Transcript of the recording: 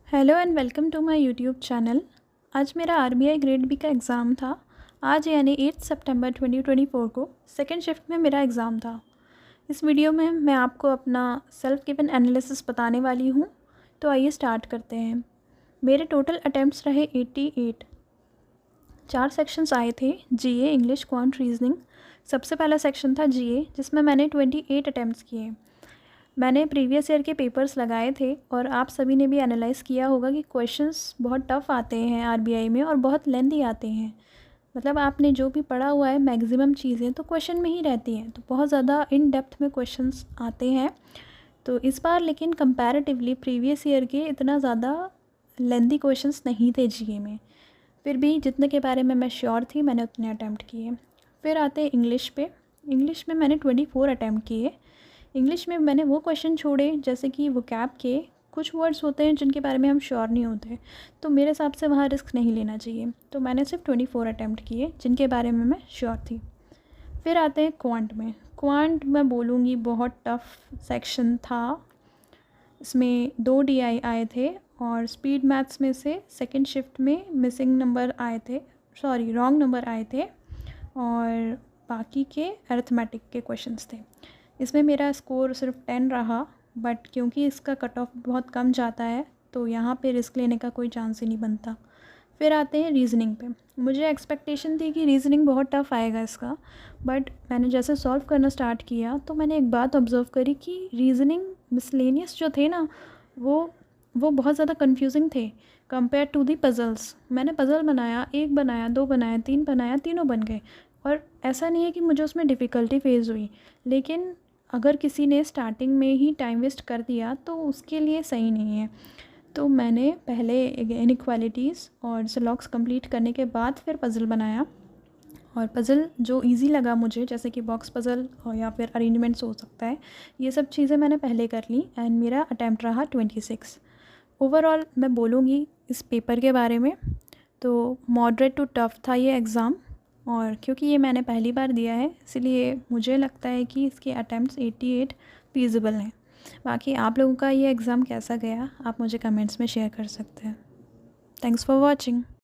Hello and welcome to my YouTube channel. आज मेरा RBI grade B का exam था। आज यानी 8 सितंबर 2024 को सेकंड शिफ्ट में मेरा एग्ज़ाम था। इस वीडियो में मैं आपको अपना सेल्फ गिवन एनालिसिस बताने वाली हूँ। तो आइए स्टार्ट करते हैं। मेरे टोटल अटैम्प्ट्स रहे 88। 4 सेक्शंस आए थे, जीए, इंग्लिश, क्वांट, रीजनिंग। सबसे पहला सेक्शन था जीए, जिसमें मैंने 28 अटैम्प्ट्स किए। मैंने प्रीवियस ईयर के पेपर्स लगाए थे और आप सभी ने भी एनालाइज़ किया होगा कि क्वेश्चंस बहुत टफ़ आते हैं आरबीआई में और बहुत लेंथी आते हैं। मतलब आपने जो भी पढ़ा हुआ है मैक्सिमम चीज़ें तो क्वेश्चन में ही रहती हैं, तो बहुत ज़्यादा इन डेप्थ में क्वेश्चंस आते हैं। तो इस बार लेकिन कंपैरेटिवली प्रीवियस ईयर के इतना ज़्यादा लेंथी क्वेश्चंस नहीं थे जीए में। फिर भी जितने के बारे में मैं श्योर थी मैंने उतने अटैम्प्ट किए। फिर आते हैं इंग्लिश पे। इंग्लिश में मैंने 24 अटैम्प्ट किए। इंग्लिश में मैंने वो क्वेश्चन छोड़े जैसे कि वोकैब के कुछ वर्ड्स होते हैं जिनके बारे में हम श्योर नहीं होते, तो मेरे हिसाब से वहाँ रिस्क नहीं लेना चाहिए। तो मैंने सिर्फ 24 अटैम्प्ट किए जिनके बारे में मैं श्योर थी। फिर आते हैं क्वांट में। क्वांट मैं बोलूँगी बहुत टफ़ सेक्शन था। इसमें 2 डीआई आए थे और स्पीड मैथ्स में से सेकंड शिफ्ट में मिसिंग नंबर आए थे, सॉरी रॉन्ग नंबर आए थे, और बाकी के अरिथमेटिक के क्वेश्चंस थे। इसमें मेरा स्कोर सिर्फ 10 रहा, बट क्योंकि इसका कट ऑफ बहुत कम जाता है तो यहाँ पे रिस्क लेने का कोई चांस ही नहीं बनता। फिर आते हैं रीज़निंग पे। मुझे एक्सपेक्टेशन थी कि रीज़निंग बहुत टफ़ आएगा इसका, बट मैंने जैसे सॉल्व करना स्टार्ट किया तो मैंने एक बात ऑब्ज़र्व करी कि रीज़निंग मिसलेनियस जो थे ना, वो बहुत ज़्यादा कंफ्यूजिंग थे कंपेयर टू दी पज़ल्स। मैंने पज़ल बनाया, 1 बनाया, 2 बनाया, 3 बनाया, तीनों बन गए। और ऐसा नहीं है कि मुझे उसमें डिफ़िकल्टी फेस हुई, लेकिन अगर किसी ने स्टार्टिंग में ही टाइम वेस्ट कर दिया तो उसके लिए सही नहीं है। तो मैंने पहले इनइक्वालिटीज़ और सिलॉक्स कंप्लीट करने के बाद फिर पज़ल बनाया, और पज़ल जो इजी लगा मुझे, जैसे कि बॉक्स पज़ल और या फिर अरेंजमेंट्स हो सकता है, ये सब चीज़ें मैंने पहले कर ली एंड मेरा अटैम्प्ट रहा 26। ओवरऑल मैं बोलूँगी इस पेपर के बारे में तो मॉडरेट टू टफ़ था ये एग्ज़ाम, और क्योंकि ये मैंने पहली बार दिया है इसलिए मुझे लगता है कि इसके अटैम्प्ट्स 88 फ़ीज़िबल हैं। बाकी आप लोगों का ये एग्ज़ाम कैसा गया आप मुझे कमेंट्स में शेयर कर सकते हैं। Thanks for watching.